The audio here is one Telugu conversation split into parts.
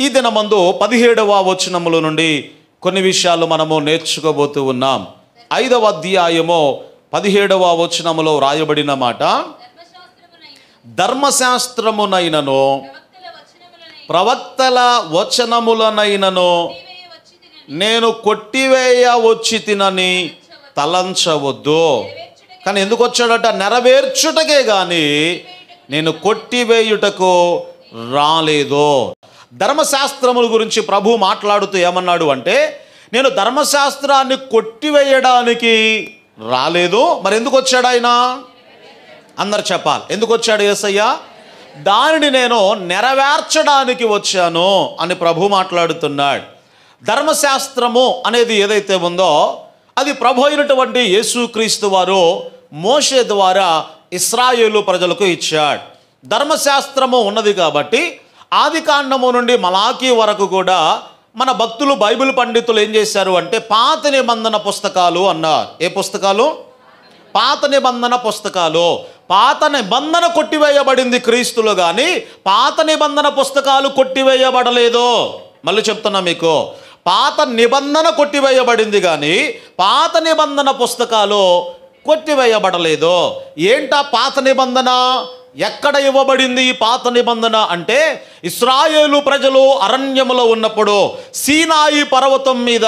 ఈ దినమందు 17వ వచనముల నుండి కొన్ని విషయాలు మనము నేర్చుకోబోతూ ఉన్నాం. 5వ అధ్యాయము 17వ వచనములో రాయబడిన మాట, ధర్మశాస్త్రమునైనను ప్రవక్తల వచనములనైనను నేను కొట్టివేయ వచ్చి తినని తలంచవద్దు. కానీ ఎందుకు వచ్చాడట? నెరవేర్చుటకే గాని నేను కొట్టివేయుటకు రాలేదు. ధర్మశాస్త్రముల గురించి ప్రభు మాట్లాడుతూ ఏమన్నాడు అంటే, నేను ధర్మశాస్త్రాన్ని కొట్టివేయడానికి రాలేదు. మరి ఎందుకు వచ్చాడు ఆయన? అందరు చెప్పాలి, ఎందుకు వచ్చాడు యేసయ్య? దానిని నేను నెరవేర్చడానికి వచ్చాను అని ప్రభు మాట్లాడుతున్నాడు. ధర్మశాస్త్రము అనేది ఏదైతే ఉందో అది ప్రభు అయినటువంటి యేసుక్రీస్తు వారు మోషే ద్వారా ఇశ్రాయేలు ప్రజలకు ఇచ్చాడు. ధర్మశాస్త్రము ఉన్నది కాబట్టి ఆదికాండము నుండి మలాకీ వరకు కూడా మన భక్తులు, బైబిల్ పండితులు ఏం చేశారు అంటే పాత నిబంధన పుస్తకాలు అన్నారు. ఏ పుస్తకాలు? పాత నిబంధన పుస్తకాలు. పాత నిబంధన కొట్టివేయబడింది క్రీస్తులో, కానీ పాత నిబంధన పుస్తకాలు కొట్టివేయబడలేదు. మళ్ళీ చెప్తున్నా మీకు, పాత నిబంధన కొట్టివేయబడింది కానీ పాత నిబంధన పుస్తకాలు కొట్టివేయబడలేదు. ఏంటా పాత నిబంధన? ఎక్కడ ఇవ్వబడింది ఈ పాత నిబంధన అంటే, ఇశ్రాయేలు ప్రజలు అరణ్యములో ఉన్నప్పుడు సీనాయి పర్వతం మీద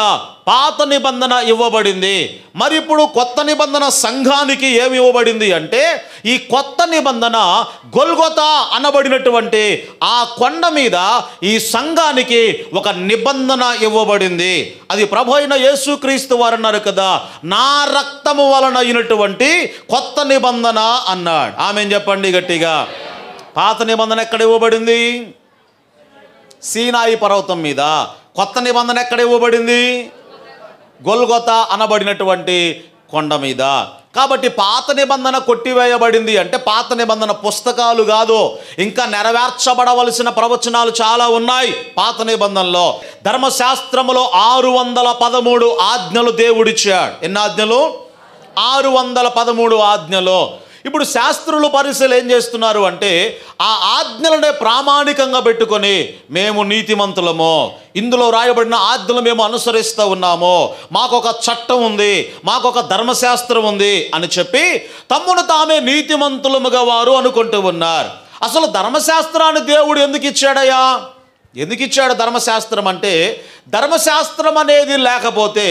పాత నిబంధన ఇవ్వబడింది. మరి ఇప్పుడు కొత్త నిబంధన సంఘానికి ఏమి ఇవ్వబడింది అంటే, ఈ కొత్త నిబంధన గొల్గొతా అనబడినటువంటి ఆ కొండ మీద ఈ సంఘానికి ఒక నిబంధన ఇవ్వబడింది. అది ప్రభు అయిన యేసుక్రీస్తు వారు అన్నారు కదా, నా రక్తము వలన అయినటువంటి కొత్త నిబంధన అన్నాడు. ఆమేన్ చెప్పండి గట్టిగా. పాత నిబంధన ఎక్కడ ఇవ్వబడింది? సీనాయి పర్వతం మీద. కొత్త నిబంధన ఎక్కడ ఇవ్వబడింది? గొల్గొతా అనబడినటువంటి కొండ మీద. కాబట్టి పాత నిబంధన కొట్టివేయబడింది అంటే పాత నిబంధన పుస్తకాలు కాదు, ఇంకా నెరవేర్చబడవలసిన ప్రవచనాలు చాలా ఉన్నాయి పాత నిబంధనలో. ధర్మశాస్త్రములో 613 ఆజ్ఞలు దేవుడిచ్చాడు. ఎన్ని ఆజ్ఞలు? 613 ఆజ్ఞలు. ఇప్పుడు శాస్త్రులు, పరిశీలు ఏం చేస్తున్నారు అంటే ఆ ఆజ్ఞలనే ప్రామాణికంగా పెట్టుకొని మేము నీతిమంతులము, ఇందులో రాయబడిన ఆజ్ఞలు మేము అనుసరిస్తూ ఉన్నాము, మాకొక చట్టం ఉంది, మాకొక ధర్మశాస్త్రం ఉంది అని చెప్పి తమ్మును తామే నీతిమంతులముగా వారు అనుకుంటూ ఉన్నారు. అసలు ధర్మశాస్త్రాన్ని దేవుడు ఎందుకు ఇచ్చాడయ్యా? ఎందుకు ఇచ్చాడు ధర్మశాస్త్రం అంటే, ధర్మశాస్త్రం అనేది లేకపోతే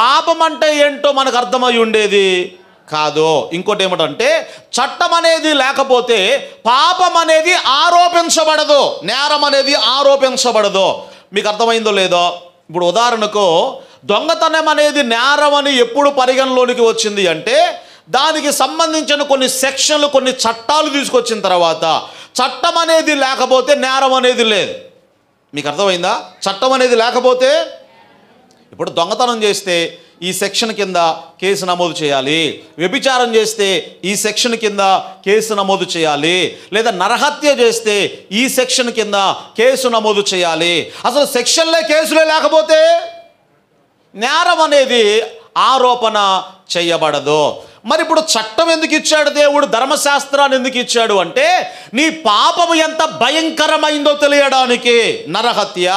పాపం అంటే ఏంటో మనకు అర్థమై ఉండేది కాదు. ఇంకోటి ఏమిటంటే, చట్టం అనేది లేకపోతే పాపం అనేది ఆరోపించబడదు, నేరం అనేది ఆరోపించబడదు. మీకు అర్థమైందో లేదో? ఇప్పుడు ఉదాహరణకు దొంగతనం అనేది నేరం అని ఎప్పుడు పరిగణలోనికి వచ్చింది అంటే, దానికి సంబంధించిన కొన్ని సెక్షన్లు, కొన్ని చట్టాలు తీసుకొచ్చిన తర్వాత చట్టం అనేది లేకపోతే నేరం అనేది లేదు. మీకు అర్థమైందా? చట్టం అనేది లేకపోతే, ఇప్పుడు దొంగతనం చేస్తే ఈ సెక్షన్ కింద కేసు నమోదు చేయాలి, వ్యభిచారం చేస్తే ఈ సెక్షన్ కింద కేసు నమోదు చేయాలి, లేదా నరహత్య చేస్తే ఈ సెక్షన్ కింద కేసు నమోదు చేయాలి. అసలు సెక్షన్లే, కేసులే లేకపోతే నేరం అనేది ఆరోపణ చేయబడదు. మరి ఇప్పుడు చట్టం ఎందుకు ఇచ్చాడు దేవుడు? ధర్మశాస్త్రాన్ని ఎందుకు ఇచ్చాడు అంటే, నీ పాపము ఎంత భయంకరమైందో తెలియడానికి. నరహత్య,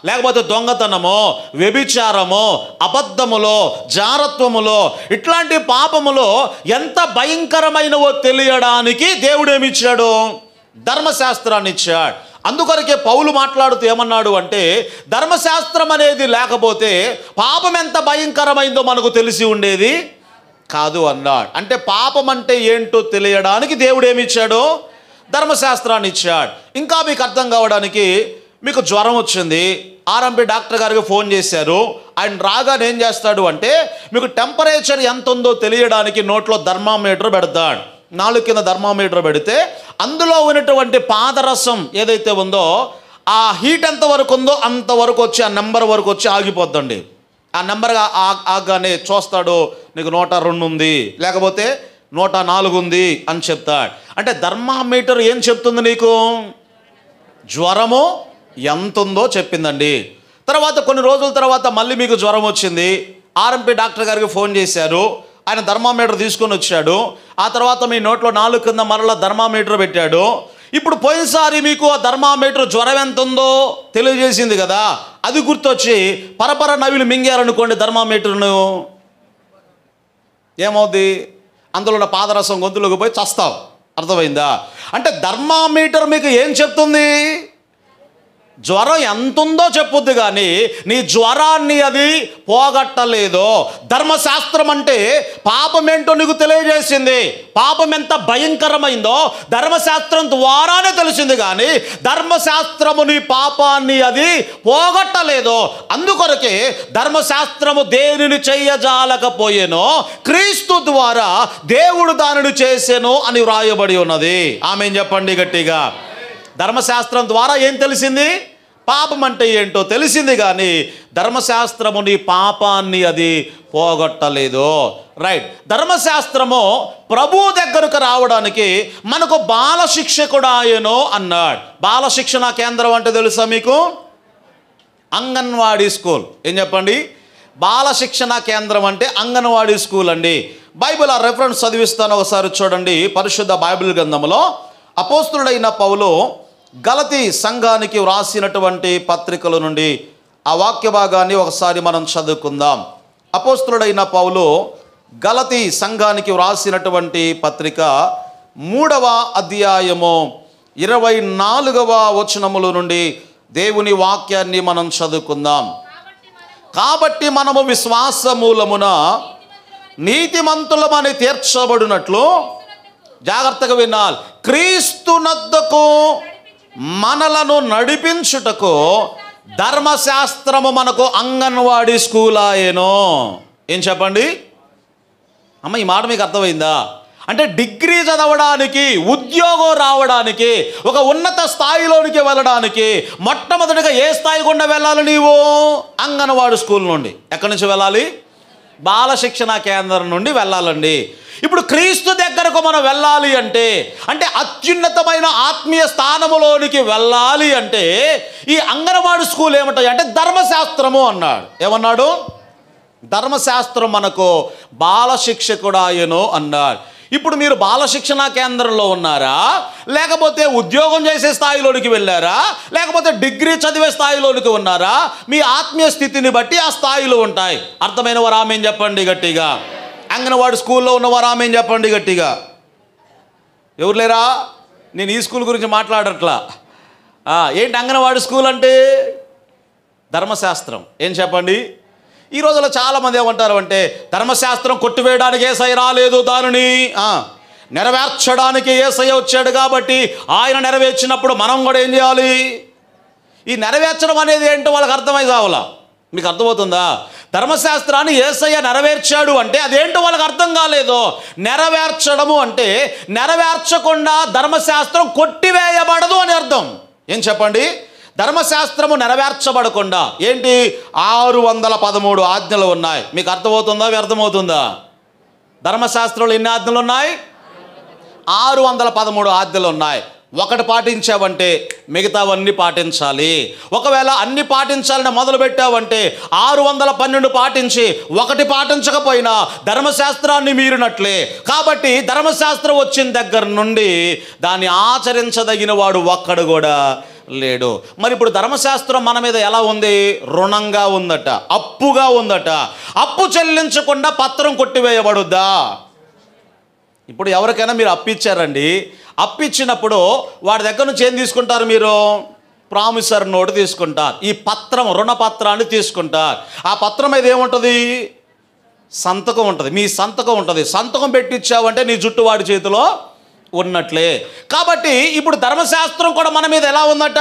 లేకపోతే దొంగతనము, వ్యభిచారము, అబద్ధములో, జారత్వములో, ఇట్లాంటి పాపములో ఎంత భయంకరమైనవో తెలియడానికి దేవుడు ఏమిచ్చాడు? ధర్మశాస్త్రాన్ని ఇచ్చాడు. అందుకొరకే పౌలు మాట్లాడుతూ ఏమన్నాడు అంటే, ధర్మశాస్త్రం అనేది లేకపోతే పాపం ఎంత భయంకరమైందో మనకు తెలిసి ఉండేది కాదు అన్నాడు. అంటే పాపం అంటే ఏంటో తెలియడానికి దేవుడు ఏమిచ్చాడు? ధర్మశాస్త్రాన్ని ఇచ్చాడు. ఇంకా మీకు అర్థం కావడానికి, మీకు జ్వరం వచ్చింది, ఆర్ఎంపీ డాక్టర్ గారికి ఫోన్ చేశారు. ఆయన రాగానే ఏం చేస్తాడు అంటే, మీకు టెంపరేచర్ ఎంత ఉందో తెలియడానికి నోట్లో థర్మామీటర్ పెడతాడు. నాలుగు కింద థర్మామీటర్ పెడితే అందులో ఉన్నటువంటి పాదరసం ఏదైతే ఉందో ఆ హీట్ ఎంతవరకు ఉందో అంతవరకు వచ్చి, ఆ నెంబర్ వరకు వచ్చి ఆగిపోద్దండి. ఆ నెంబర్ ఆగానే చూస్తాడు, నీకు 102 ఉంది, లేకపోతే 104 ఉంది అని చెప్తాడు. అంటే థర్మామీటర్ ఏం చెప్తుంది? నీకు జ్వరము ఎంత ఉందో చెప్పిందండి. తర్వాత కొన్ని రోజుల తర్వాత మళ్ళీ మీకు జ్వరం వచ్చింది, ఆర్ఎంపీ డాక్టర్ గారికి ఫోన్ చేశారు, ఆయన థర్మామీటర్ తీసుకొని వచ్చాడు. ఆ తర్వాత మీ నోట్లో 4 కింద మరలా థర్మామీటర్ పెట్టాడు. ఇప్పుడు పోయినసారి మీకు ఆ థర్మామీటర్ జ్వరం ఎంత ఉందో తెలియజేసింది కదా, అది గుర్తొచ్చి పరపర నవిలు మింగారనుకోండి థర్మామీటర్ను, ఏమవుద్ది? అందులో ఉన్న పాదరసం గొంతులోకి పోయి చస్తావు. అర్థమైందా? అంటే థర్మామీటర్ మీకు ఏం చెప్తుంది? జ్వరం ఎంత ఉందో చెప్పుద్ది, కానీ నీ జ్వరాన్ని అది పోగొట్టలేదు. ధర్మశాస్త్రం అంటే పాపం ఏంటో నీకు తెలియజేసింది. పాపం ఎంత భయంకరమైందో ధర్మశాస్త్రం ద్వారానే తెలిసింది, కానీ ధర్మశాస్త్రము నీ పాపాన్ని అది పోగొట్టలేదు. అందుకొరకే ధర్మశాస్త్రము దేనిని చెయ్యజాలకపోయేనో క్రీస్తు ద్వారా దేవుడు దానిని చేసెను అని వ్రాయబడి ఉన్నది. ఆమేన్ చెప్పండి గట్టిగా. ధర్మశాస్త్రం ద్వారా ఏం తెలిసింది? పాపం అంటే ఏంటో తెలిసింది, కానీ ధర్మశాస్త్రము నీ పాపాన్ని అది పోగొట్టలేదు. రైట్. ధర్మశాస్త్రము ప్రభు దగ్గరకు రావడానికి మనకు బాల శిక్షకుడు ఆయనో అన్నాడు. బాల శిక్షణ కేంద్రం అంటే తెలుసా మీకు? అంగన్వాడీ స్కూల్. ఏం చెప్పండి? బాల శిక్షణ కేంద్రం అంటే అంగన్వాడీ స్కూల్ అండి. బైబిల్ ఆ రెఫరెన్స్ చదివిస్తాను, ఒకసారి చూడండి. పరిశుద్ధ బైబిల్ గ్రంథంలో అపోస్తులుడైన పౌలు గలతీ సంఘానికి వ్రాసినటువంటి పత్రికల నుండి ఆ వాక్య భాగాన్ని ఒకసారి మనం చదువుకుందాం. అపోస్తులుడైన పౌలు గలతీ సంఘానికి వ్రాసినటువంటి పత్రిక 3వ అధ్యాయము 24వ వచనముల నుండి దేవుని వాక్యాన్ని మనం చదువుకుందాం. కాబట్టి మనము విశ్వాస మూలమున నీతిమంతులమని తీర్చబడినట్లు, జాగ్రత్తగా వినాలి, క్రీస్తునద్దకు మనలను నడిపించుటకు ధర్మశాస్త్రము మనకు అంగన్వాడీ స్కూల్ ఆయనో. ఏం చెప్పండి అమ్మ? ఈ మాట మీకు అర్థమైందా? అంటే డిగ్రీ చదవడానికి, ఉద్యోగం రావడానికి, ఒక ఉన్నత స్థాయిలోనికి వెళ్ళడానికి మొట్టమొదటిగా ఏ స్థాయి గుండా వెళ్ళాలి నీవు? అంగన్వాడీ స్కూల్ నుండి. ఎక్కడి నుంచి వెళ్ళాలి? బాల శిక్షణ కేంద్రం నుండి వెళ్ళాలండి. ఇప్పుడు క్రీస్తు దగ్గరకు మనం వెళ్ళాలి అంటే, అత్యున్నతమైన ఆత్మీయ స్థానములోనికి వెళ్ళాలి అంటే ఈ అంగన్వాడీ స్కూల్ ఏమంటాయి అంటే ధర్మశాస్త్రము అన్నాడు. ఏమన్నాడు? ధర్మశాస్త్రం మనకు బాల శిక్షకుడు ఆయనో అన్నాడు. ఇప్పుడు మీరు బాల శిక్షణ కేంద్రంలో ఉన్నారా, లేకపోతే ఉద్యోగం చేసే స్థాయిలోనికి వెళ్ళారా, లేకపోతే డిగ్రీ చదివే స్థాయిలోనికి ఉన్నారా? మీ ఆత్మీయ స్థితిని బట్టి ఆ స్థాయిలు ఉంటాయి. అర్థమైన వారు ఆమేన్ చెప్పండి గట్టిగా. అంగన్వాడీ స్కూల్లో ఉన్నవారు ఆమేన్ చెప్పండి గట్టిగా. ఎవరు లేరా? నేను ఈ స్కూల్ గురించి మాట్లాడట్లా. ఏంటి అంగన్వాడీ స్కూల్ అంటే? ధర్మశాస్త్రం. ఏం చెప్పండి? ఈ రోజుల్లో చాలామంది ఏమంటారు అంటే, ధర్మశాస్త్రం కొట్టివేయడానికి యేసయ్య రాలేదు, దానిని నెరవేర్చడానికి యేసయ్య వచ్చాడు, కాబట్టి ఆయన నెరవేర్చినప్పుడు మనం కూడా ఏం చేయాలి? ఈ నెరవేర్చడం అనేది ఏంటో వాళ్ళకి అర్థమై కావాలా? మీకు అర్థమవుతుందా? ధర్మశాస్త్రాన్ని యేసయ్య నెరవేర్చాడు అంటే అదేంటో వాళ్ళకి అర్థం కాలేదు. నెరవేర్చడము అంటే నెరవేర్చకుండా ధర్మశాస్త్రం కొట్టివేయబడదు అని అర్థం. ఏం చెప్పండి? ధర్మశాస్త్రము నెరవేర్చబడకుండా ఏంటి? 613 ఆజ్ఞలు ఉన్నాయి. మీకు అర్థమవుతుందా? వ్యర్థమవుతుందా? ధర్మశాస్త్రంలో ఎన్ని ఆజ్ఞలు ఉన్నాయి? 613 ఆజ్ఞలు ఉన్నాయి. ఒకటి పాటించావంటే మిగతావన్నీ పాటించాలి. ఒకవేళ అన్ని పాటించాలని మొదలు పెట్టావంటే 612 పాటించి ఒకటి పాటించకపోయినా ధర్మశాస్త్రాన్ని మీరినట్లే. కాబట్టి ధర్మశాస్త్రం వచ్చిన దగ్గర నుండి దాన్ని ఆచరించదగిన వాడు ఒక్కడు కూడా లేడు. మరి ఇప్పుడు ధర్మశాస్త్రం మన మీద ఎలా ఉంది? రుణంగా ఉందట, అప్పుగా ఉందట. అప్పు చెల్లించకుండా పత్రం కొట్టివేయబడుద్దా? ఇప్పుడు ఎవరికైనా మీరు అప్పిచ్చారండి, అప్పిచ్చినప్పుడు వాడి దగ్గర నుంచి ఏం తీసుకుంటారు మీరు? ప్రామిసర్ నోటు తీసుకుంటారు. ఈ పత్రం, రుణపత్రాన్ని తీసుకుంటారు. ఆ పత్రం మీద ఏముంటుంది? సంతకం ఉంటుంది. మీ సంతకం ఉంటుంది. సంతకం పెట్టించావంటే నీ జుట్టు వాడి చేతిలో ఉన్నట్లే. కాబట్టి ఇప్పుడు ధర్మశాస్త్రం కూడా మన మీద ఎలా ఉందట?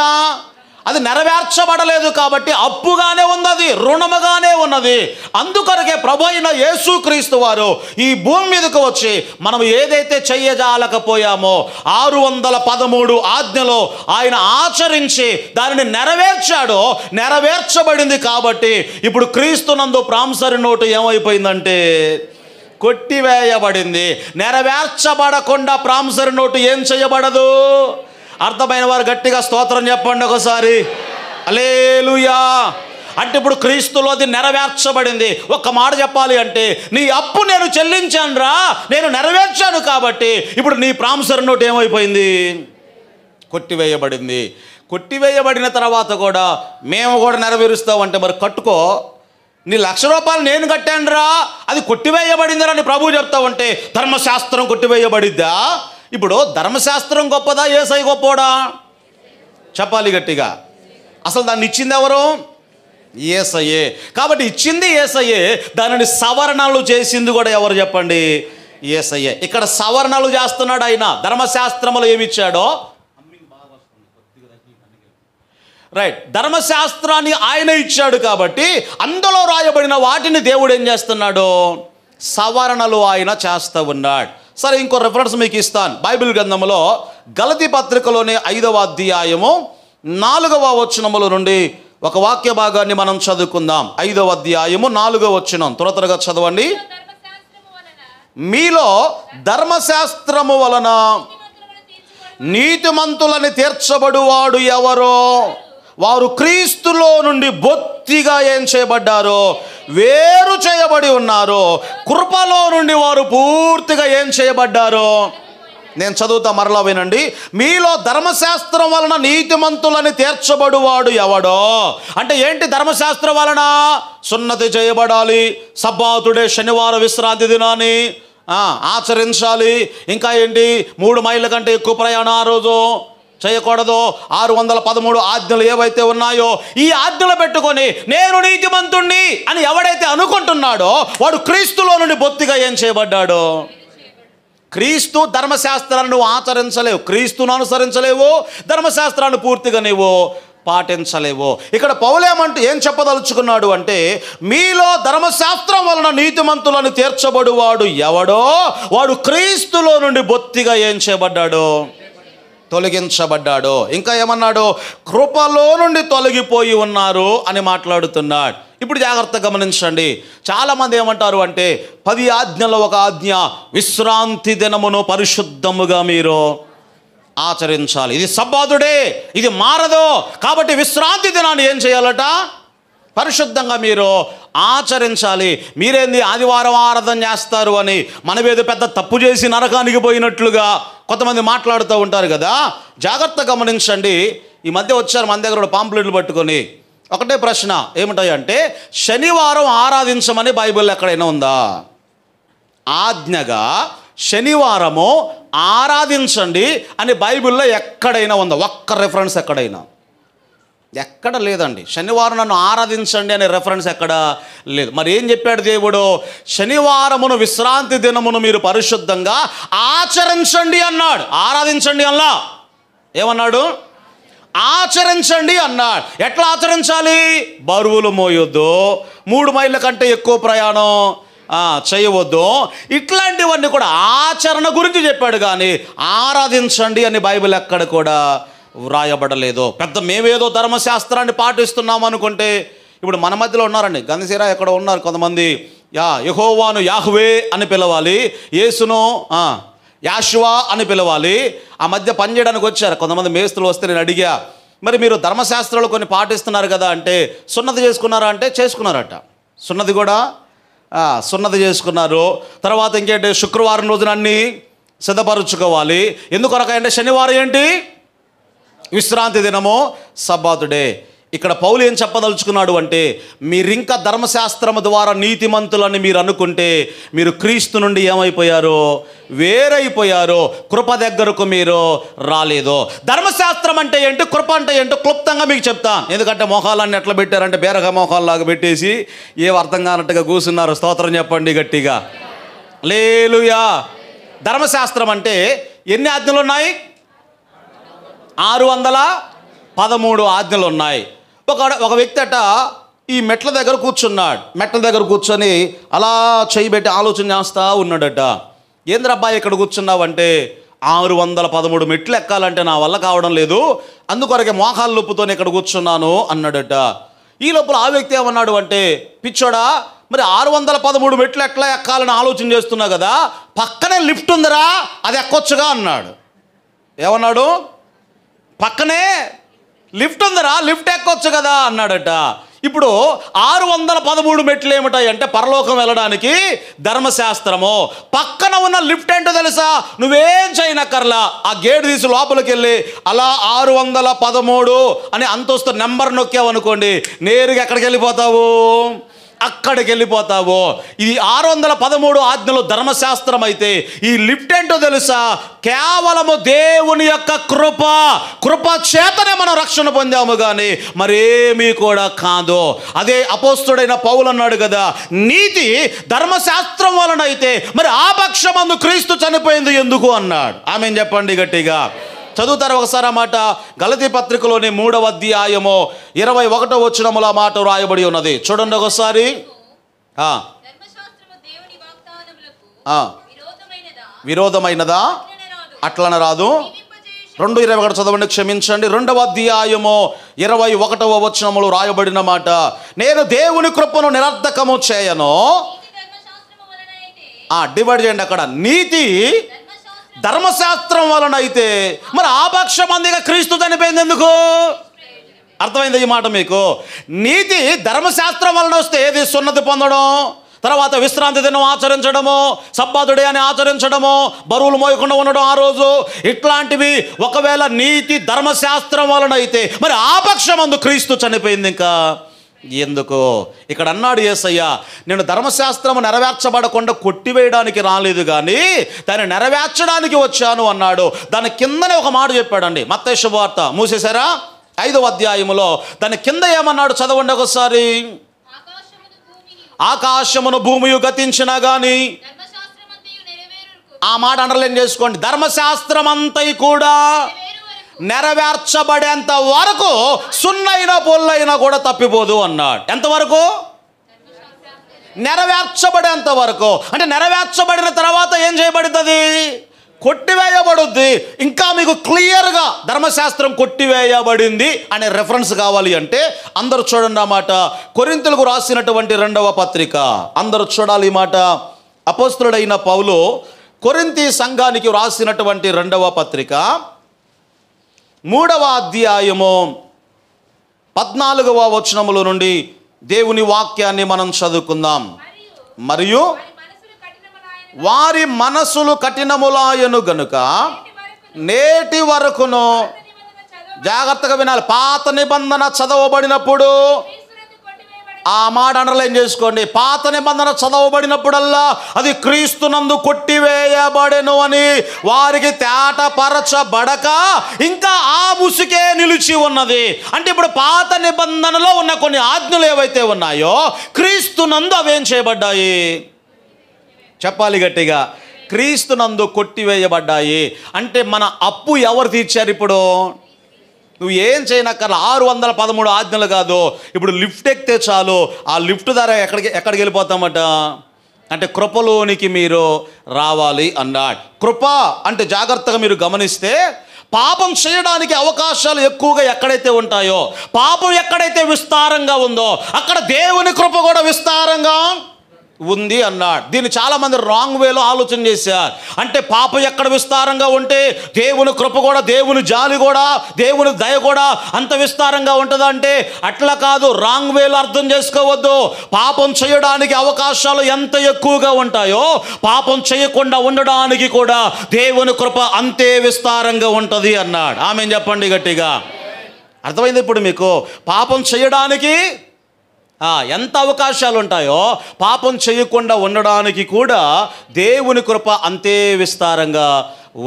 అది నెరవేర్చబడలేదు కాబట్టి అప్పుగానే ఉన్నది, రుణముగానే ఉన్నది. అందుకొరకే ప్రభు అయిన యేసుక్రీస్తు వారు ఈ భూమి మీదకు వచ్చి మనం ఏదైతే చెయ్యజాలకపోయామో 613 ఆజ్ఞలో ఆయన ఆచరించి దానిని నెరవేర్చాడో, నెరవేర్చబడింది. కాబట్టి ఇప్పుడు క్రీస్తునందు ప్రామిసరీ నోటు ఏమైపోయిందంటే కొట్టివేయబడింది. నెరవేర్చబడకుండా ప్రామిసరీ నోటు ఏం చేయబడదు. అర్థమైన వారు గట్టిగా స్తోత్రం చెప్పండి ఒకసారి. హల్లెలూయా. అంటే ఇప్పుడు క్రీస్తులో అది నెరవేర్చబడింది. ఒక్క మాట చెప్పాలి అంటే, నీ అప్పు నేను చెల్లించాను రా, నేను నెరవేర్చాను. కాబట్టి ఇప్పుడు నీ ప్రామిసరీ నోటు ఏమైపోయింది? కొట్టివేయబడింది. కొట్టివేయబడిన తర్వాత కూడా మేము కూడా నెరవేరుస్తామంటే మరి కట్టుకో, నీ ₹1,00,000 నేను కట్టానురా, అది కొట్టివేయబడిందిరా అని ప్రభువు చెప్తావంటే ధర్మశాస్త్రం కొట్టివేయబడిద్దా? ఇప్పుడు ధర్మశాస్త్రం గొప్పదా, యేసయ్య గొప్పోడా? చెప్పాలి గట్టిగా. అసలు దాన్ని ఇచ్చింది ఎవరు? యేసయ్యే. కాబట్టి ఇచ్చింది యేసయ్యే, దానిని సవరణలు చేసింది కూడా ఎవరు చెప్పండి? యేసయ్యే. ఇక్కడ సవరణలు చేస్తున్నాడు ఆయన. ధర్మశాస్త్రములు ఏమిచ్చాడో, రైట్, ధర్మశాస్త్రాన్ని ఆయన ఇచ్చాడు కాబట్టి అందులో రాయబడిన వాటిని దేవుడు ఏం చేస్తున్నాడు? సవరణలు ఆయన చేస్తూ ఉన్నాడు. సరే, ఇంకో రెఫరెన్స్ మీకు ఇస్తాను. బైబిల్ గ్రంథంలో గలతీ పత్రికలోని 5వ అధ్యాయము 4వ వచనముల నుండి ఒక వాక్య భాగాన్ని మనం చదువుకుందాం. 5వ అధ్యాయము 4వ వచనం త్వరగా చదవండి. మీలో ధర్మశాస్త్రము వలన నీతిమంతులని తీర్చబడువాడు ఎవరో? వారు క్రీస్తులో నుండి బొత్తిగా ఏం చేయబడ్డారో? వేరు చేయబడి ఉన్నారు. కృపలో నుండి వారు పూర్తిగా ఏం చేయబడ్డారో? నేను చదువుతా, మరలా వినండి. మీలో ధర్మశాస్త్రం వలన నీతిమంతులని తీర్చబడువాడు ఎవడో? అంటే ఏంటి ధర్మశాస్త్రం వలన? సున్నతి చేయబడాలి, సబ్బాతుడే శనివారం విశ్రాంతి దినాన్ని ఆచరించాలి. ఇంకా ఏంటి, 3 మైళ్ళ కంటే ఎక్కువ ప్రయాణం ఆ రోజు చేయకూడదు. 613 ఆజ్ఞలు ఏవైతే ఉన్నాయో ఈ ఆజ్ఞలు పెట్టుకొని నేను నీతిమంతుణ్ణి అని ఎవడైతే అనుకుంటున్నాడో వాడు క్రీస్తులో నుండి బొత్తిగా ఏం చేయబడ్డాడో? క్రీస్తు ధర్మశాస్త్రాన్ని నువ్వు ఆచరించలేవు, క్రీస్తును అనుసరించలేవు, ధర్మశాస్త్రాన్ని పూర్తిగా నువ్వు పాటించలేవు. ఇక్కడ పౌలేమంటూ ఏం చెప్పదలుచుకున్నాడు అంటే, మీలో ధర్మశాస్త్రం వలన నీతిమంతులను తీర్చబడువాడు ఎవడో? వాడు క్రీస్తులో నుండి బొత్తిగా ఏం చేయబడ్డాడు? తొలగించబడ్డాడు. ఇంకా ఏమన్నాడు? కృపలో నుండి తొలగిపోయి ఉన్నారు అని మాట్లాడుతున్నాడు. ఇప్పుడు జాగ్రత్తగా గమనించండి. చాలామంది ఏమంటారు అంటే 10 ఆజ్ఞల ఒక ఆజ్ఞ, విశ్రాంతి దినమును పరిశుద్ధముగా మీరు ఆచరించాలి. ఇది సబ్బాతుడే, ఇది మారదు. కాబట్టి విశ్రాంతి దినాన్ని ఏం చేయాలట? పరిశుద్ధంగా మీరు ఆచరించాలి. మీరేంది ఆదివారం ఆరాధన చేస్తారు అని మనమేదో పెద్ద తప్పు చేసి నరకానికి పోయినట్లుగా కొంతమంది మాట్లాడుతూ ఉంటారు కదా. జాగ్రత్తగా గమనించండి. ఈ మధ్య వచ్చారు మన దగ్గర పాంప్లెట్లు పట్టుకొని. ఒకటే ప్రశ్న ఏమిటాయంటే, శనివారం ఆరాధించమని బైబిల్లో ఎక్కడైనా ఉందా? ఆజ్ఞగా శనివారము ఆరాధించండి అని బైబిల్లో ఎక్కడైనా ఉందా? ఒక్క రెఫరెన్స్ ఎక్కడైనా? ఎక్కడ లేదండి. శనివారం నన్ను ఆరాధించండి అనే రెఫరెన్స్ ఎక్కడ లేదు. మరి ఏం చెప్పాడు దేవుడు? శనివారమును విశ్రాంతి దినమును మీరు పరిశుద్ధంగా ఆచరించండి అన్నాడు. ఆరాధించండి అన్నా ఏమన్నాడు? ఆచరించండి అన్నాడు. ఎట్లా ఆచరించాలి? బరువులు మోయొద్దు, 3 మైళ్ళ కంటే ఎక్కువ ప్రయాణం చేయవద్దు, ఇట్లాంటివన్నీ కూడా ఆచరణ గురించి చెప్పాడు. కానీ ఆరాధించండి అని బైబిల్ ఎక్కడ కూడా వ్రాయబడలేదు. పెద్ద మేమేదో ధర్మశాస్త్రాన్ని పాటిస్తున్నాం అనుకుంటే, ఇప్పుడు మన మధ్యలో ఉన్నారండి, గంధసిరా ఎక్కడ ఉన్నారు కొంతమంది, యెహోవాను యాహ్వే అని పిలవాలి, యేసును యాషువా అని పిలవాలి. ఆ మధ్య పనిచేయడానికి వచ్చారు కొంతమంది మేస్తులు. వస్తే నేను అడిగా, మరి మీరు ధర్మశాస్త్రాలు కొన్ని పాటిస్తున్నారు కదా అంటే, సున్నతి చేసుకున్నారా అంటే చేసుకున్నారట. సున్నతి కూడా సున్నతి చేసుకున్నారు. తర్వాత ఇంకేంటి, శుక్రవారం రోజున అన్నీ సిద్ధపరుచుకోవాలి. ఎందుకొరకంటే శనివారం ఏంటి? విశ్రాంతి దినము, సబ్బాతుడే. ఇక్కడ పౌలు ఏం చెప్పదలుచుకున్నాడు అంటే, మీరింకా ధర్మశాస్త్రము ద్వారా నీతిమంతులని మీరు అనుకుంటే మీరు క్రీస్తు నుండి ఏమైపోయారు? వేరైపోయారు. కృప దగ్గరకు మీరు రాలేదు. ధర్మశాస్త్రం అంటే ఏంటి, కృప అంటే ఏంటో క్లుప్తంగా మీకు చెప్తాను. ఎందుకంటే మొహాలన్నీ ఎట్లా పెట్టారంటే బేరగా మొహాల్లాగా పెట్టేసి ఏం అర్థం కానట్టుగా కూర్చున్నారు. స్తోత్రం చెప్పండి గట్టిగా. హల్లెలూయా. ధర్మశాస్త్రం అంటే ఎన్ని ఆజ్ఞలు ఉన్నాయి? 613 ఆజ్ఞలు ఉన్నాయి. ఒక వ్యక్తి అట ఈ మెట్ల దగ్గర కూర్చున్నాడు. మెట్ల దగ్గర కూర్చొని అలా చేయబెట్టి ఆలోచన చేస్తూ ఉన్నాడట. ఏంద్రబ్బాయి ఇక్కడ కూర్చున్నావంటే, 613 మెట్లు ఎక్కాలంటే నా వల్ల కావడం లేదు, అందుకొరకే మోకాళ్ళ నొప్పుతో ఇక్కడ కూర్చున్నాను అన్నాడట. ఈ లోపల ఆ వ్యక్తి ఏమన్నాడు అంటే, పిచ్చోడా, మరి 613 మెట్లు ఎట్లా ఎక్కాలని ఆలోచన చేస్తున్నా కదా, పక్కనే లిఫ్ట్ ఉందిరా, అది ఎక్కొచ్చుగా అన్నాడు. ఏమన్నాడు? పక్కనే లిఫ్ట్ ఉందిరా, లిఫ్ట్ ఎక్కొచ్చు కదా అన్నాడట. ఇప్పుడు 613 మెట్లు ఏమిటాయి అంటే పరలోకం వెళ్ళడానికి ధర్మశాస్త్రము. పక్కన ఉన్న లిఫ్ట్ ఏంటో తెలుసా? నువ్వేం చేయనక్కర్లా, ఆ గేట్ తీసి లోపలికి వెళ్ళి అలా 613 అని అంతస్తు నెంబర్ నొక్కావనుకోండి, నేరుగా ఎక్కడికి వెళ్ళిపోతావు? అక్కడికి వెళ్ళిపోతావు. ఇది 613 ఆజ్ఞలు ధర్మశాస్త్రం అయితే, ఈ లిఫ్ట్ ఏంటో తెలుసా? కేవలము దేవుని యొక్క కృప చేతనే మనం రక్షణ పొందాము, కానీ మరేమీ కూడా కాదు. అదే అపోస్తుడైన పౌలు అన్నాడు కదా, నీతి ధర్మశాస్త్రం వలన అయితే మరి ఆ పక్షమందు క్రీస్తు చనిపోయింది ఎందుకు అన్నాడు. ఆమేన్ చెప్పండి గట్టిగా. చదువుతారు ఒకసారి ఆ మాట. గలతీ పత్రికలోని 3వ అధ్యాయము 21వ వచనములో ఆ మాట రాయబడి ఉన్నది. చూడండి ఒకసారి. విరోధమైనదా? అట్లన రాదు. 2:21 చదవండి, క్షమించండి. 2వ అధ్యాయము 21వ వచనములో రాయబడిన మాట, నేను దేవుని కృపను నిరర్ధకము చేయను. డివైడ్ చేయండి అక్కడ. నీతి ధర్మశాస్త్రం వలన అయితే మరి ఆ పక్షమందిగా క్రీస్తు చనిపోయింది ఎందుకు? అర్థమైంది ఈ మాట మీకు? నీతి ధర్మశాస్త్రం వలన వస్తే ఏది? సున్నతి పొందడం, తర్వాత విశ్రాంతి దినం ఆచరించడము, సబ్బాతు డే అని ఆచరించడము, బరువులు మోయకుండా ఉండడం ఆ రోజు, ఇట్లాంటివి. ఒకవేళ నీతి ధర్మశాస్త్రం వలన అయితే మరి ఆ పక్షమందు క్రీస్తు చనిపోయింది ఇంకా ఎందుకు? ఇక్కడ అన్నాడు యేసయ్య, నేను ధర్మశాస్త్రము నెరవేర్చబడకుండా కొట్టివేయడానికి రాలేదు కానీ దాన్ని నెరవేర్చడానికి వచ్చాను అన్నాడు. దాని కిందనే ఒక మాట చెప్పాడండి. మత్తయి శుభవార్త మూసేశారా? 5వ అధ్యాయములో దాని కింద ఏమన్నాడు చదవండి ఒకసారి. ఆకాశమును భూమియు గతించినా గాని, ఆ మాట అండర్లైన్ చేసుకోండి, ధర్మశాస్త్రం అంతై కూడా నెరవేర్చబడేంత వరకు సున్నైన పొల్లైనా కూడా తప్పిపోదు అన్నాడు. ఎంతవరకు? నెరవేర్చబడేంత వరకు. అంటే నెరవేర్చబడిన తర్వాత ఏం చేయబడుతుంది? కొట్టివేయబడుద్ది. ఇంకా మీకు క్లియర్గా ధర్మశాస్త్రం కొట్టివేయబడింది అనే రెఫరెన్స్ కావాలి అంటే అందరూ చూడండి ఆ మాట. కొరింథీయులకు రాసినటువంటి 2వ పత్రిక, అందరూ చూడాలి ఈ మాట. అపోస్తలుడైన పౌలు కొరింథీ సంఘానికి రాసినటువంటి 2వ పత్రిక 3వ అధ్యాయము 14వ వచనముల నుండి దేవుని వాక్యాన్ని మనం చదువుకుందాం. మరియు వారి మనసులు కఠినములాయను గనుక నేటి వరకును, జాగ్రత్తగా వినాలి, పాత నిబంధన చదవబడినప్పుడు, ఆ మాట అండర్లైన్ చేసుకోండి, పాత నిబంధన చదవబడినప్పుడల్లా అది క్రీస్తునందు కొట్టివేయబడెను అని వారికి తేటపరచబడక ఇంకా ఆ ముసుకే నిలిచి ఉన్నది. అంటే ఇప్పుడు పాత నిబంధనలో ఉన్న కొన్ని ఆజ్ఞలు ఏవైతే ఉన్నాయో క్రీస్తునందు అవేం చేయబడ్డాయి? చెప్పాలి గట్టిగా. క్రీస్తునందు కొట్టివేయబడ్డాయి. అంటే మన అప్పు ఎవరు తీర్చారు? ఇప్పుడు నువ్వు ఏం చేయనక్కర్లా. 613 ఆజ్ఞలు కాదు, ఇప్పుడు లిఫ్ట్ ఎక్కితే చాలు, ఆ లిఫ్ట్ ద్వారా ఎక్కడికి వెళ్ళిపోతామట అంటే కృపలోనికి మీరు రావాలి అన్నాడు. కృప అంటే జాగ్రత్తగా మీరు గమనిస్తే పాపం చేయడానికి అవకాశాలు ఎక్కువగా ఎక్కడైతే ఉంటాయో, పాపం ఎక్కడైతే విస్తారంగా ఉందో అక్కడ దేవుని కృప కూడా విస్తారంగా ఉంది అన్నాడు. దీన్ని చాలామంది రాంగ్ వేలో ఆలోచన చేశారు. అంటే పాపం ఎక్కడ విస్తారంగా ఉంటే దేవుని కృప కూడా, దేవుని జాలి కూడా, దేవుని దయ కూడా అంత విస్తారంగా ఉంటుందా అంటే అట్లా కాదు. రాంగ్ వేలో అర్థం చేసుకోవద్దు. పాపం చేయడానికి అవకాశాలు ఎంత ఎక్కువగా ఉంటాయో పాపం చేయకుండా ఉండడానికి కూడా దేవుని కృప అంతే విస్తారంగా ఉంటుంది అన్నాడు. ఆమేన్ చెప్పండి గట్టిగా. అర్థమైంది ఇప్పుడు మీకు? పాపం చేయడానికి ఎంత అవకాశాలు ఉంటాయో పాపం చేయకుండా ఉండడానికి కూడా దేవుని కృప అంతే విస్తారంగా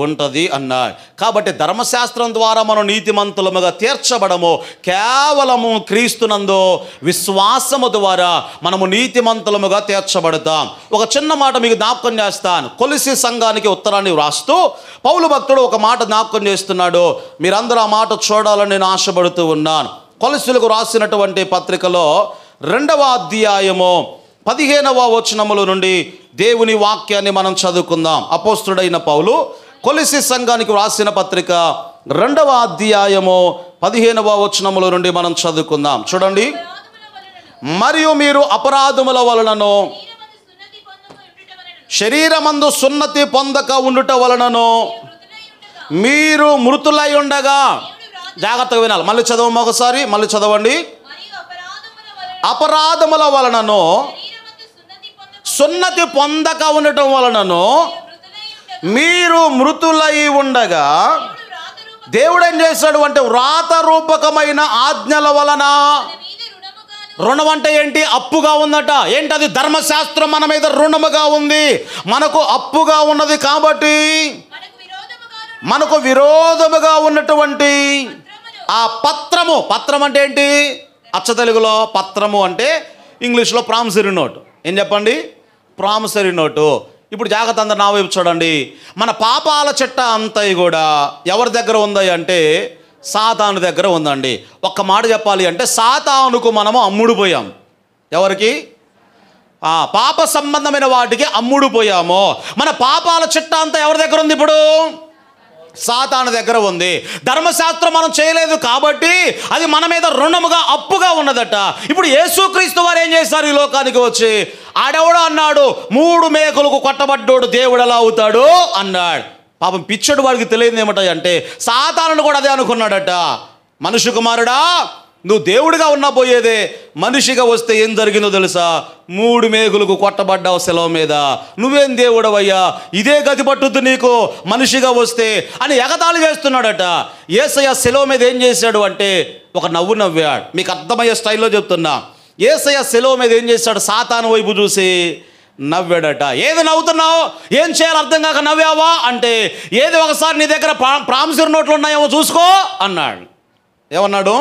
ఉంటుంది అన్నాడు. కాబట్టి ధర్మశాస్త్రం ద్వారా మనం నీతిమంతులముగా తీర్చబడము కేవలము క్రీస్తునందు విశ్వాసము ద్వారా మనము నీతిమంతులముగా తీర్చబడతాం. ఒక చిన్న మాట మీకు జ్ఞాపకం చేస్తాను. కొలసీ సంఘానికి ఉత్తరాన్ని వ్రాస్తూ పౌలు భక్తుడు ఒక మాట జ్ఞాపకం చేస్తున్నాడు. మీరందరూ ఆ మాట చూడాలని నేను ఆశపడుతూ ఉన్నాను. కొలసీలకు రాసినటువంటి పత్రికలో 2వ అధ్యాయము 15వ వచనముల నుండి దేవుని వాక్యాన్ని మనం చదువుకుందాం. అపోస్తుడైన పౌలు కొలసీ సంఘానికి రాసిన పత్రిక 2వ అధ్యాయము 15వ వచనముల నుండి మనం చదువుకుందాం. చూడండి. మరియు మీరు అపరాధముల వలనను శరీరమందు సున్నతి పొందక ఉండుట వలనను మీరు మృతులై ఉండగా, జాగ్రత్తగా వినాలి, మళ్ళీ చదవండి ఒకసారి, మళ్ళీ చదవండి. అపరాధముల వలనను సున్నతి పొందక ఉండటం వలనను మీరు మృతులై ఉండగా దేవుడు ఏం చేశాడు అంటే వ్రాత రూపకమైన ఆజ్ఞల వలన, రుణం అంటే ఏంటి? అప్పుగా ఉందట. ఏంటది? ధర్మశాస్త్రం మన మీద రుణముగా ఉంది, మనకు అప్పుగా ఉన్నది. కాబట్టి మనకు విరోధముగా ఉన్నటువంటి ఆ పత్రము, పత్రం అంటే ఏంటి? అచ్చ తెలుగులో పత్రము అంటే ఇంగ్లీష్లో ప్రామిసరీ నోట్. ఏం చెప్పండి? Promissory note. ఇప్పుడు జాగ్రత్త, అందరు నా వైపు చూడండి. మన పాపాల చిట్ట అంతా కూడా ఎవరి దగ్గర ఉంది అంటే సాతాను దగ్గర ఉందండి. ఒక్క మాట చెప్పాలి అంటే సాతానుకు మనము అమ్ముడు పోయాం. ఎవరికి? పాప సంబంధమైన వాటికి అమ్ముడు పోయాము. మన పాపాల చిట్ట అంతా ఎవరి దగ్గర ఉంది? ఇప్పుడు సాతాను దగ్గర ఉంది. ధర్మశాస్త్రం మనం చేయలేదు కాబట్టి అది మన మీద రుణముగా, అప్పుగా ఉన్నదట. ఇప్పుడు యేసుక్రీస్తు వారు ఏం చేశారు? ఈ లోకానికి వచ్చి ఆడెవడో అన్నాడు, 3 మేకులకు కొట్టబడ్డోడు దేవుడు ఎలా అవుతాడు అన్నాడు. పాపం పిచ్చడు వాడికి తెలియదు ఏమిటంటే సాతానుడు కూడా అదే అనుకున్నాడట. మనుష్య కుమారుడా, నువ్వు దేవుడిగా ఉన్నా పోయేదే, మనిషిగా వస్తే ఏం జరిగిందో తెలుసా? 3 మేకులకు కొట్టబడ్డావు శిలువ మీద. నువ్వేం దేవుడవయ్యా, ఇదే గతి పట్టుద్దు నీకు మనిషిగా వస్తే అని ఎగతాళి చేస్తున్నాడట. యేసయ్య శిలువ మీద ఏం చేశాడు అంటే ఒక నవ్వు నవ్వాడు. మీకు అర్థమయ్యే స్టైల్లో చెప్తున్నా. యేసయ్య శిలువ మీద ఏం చేశాడు? సాతాను వైపు చూసి నవ్వాడట. ఏది నవ్వుతున్నావు? ఏం చేయాలి అర్థం కాక నవ్వావా అంటే, ఏది ఒకసారి నీ దగ్గర ప్రామిసరీ నోట్లు ఉన్నాయేమో చూసుకో అన్నాడు. ఏమన్నాడు?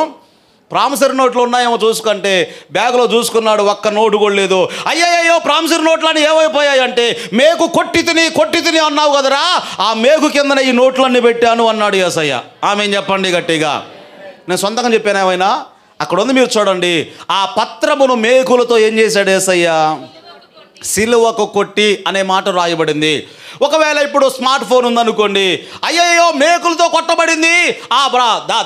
ప్రామిసరీ నోట్లు ఉన్నాయేమో చూసుకుంటే బ్యాగులో చూసుకున్నాడు, ఒక్క నోటు కూడా లేదు. అయ్యయ్యో ప్రామిసరీ నోట్లన్నీ ఏమైపోయాయి అంటే, మేకు కొట్టి తిని అన్నావు కదరా, ఆ మేకు కిందనే ఈ నోట్లన్నీ పెట్టాను అన్నాడు యేసయ్య. ఆమె చెప్పండి గట్టిగా. నేను సొంతంగా చెప్పాను ఏమైనా? అక్కడ ఉంది, మీరు చూడండి. ఆ పత్రమును మేకులతో ఏం చేశాడు యేసయ్య? సిలువకు కొట్టి అనే మాట రాయబడింది. ఒకవేళ ఇప్పుడు స్మార్ట్ ఫోన్ ఉందనుకోండి, అయ్యయ్యో మేకులతో కొట్టబడింది,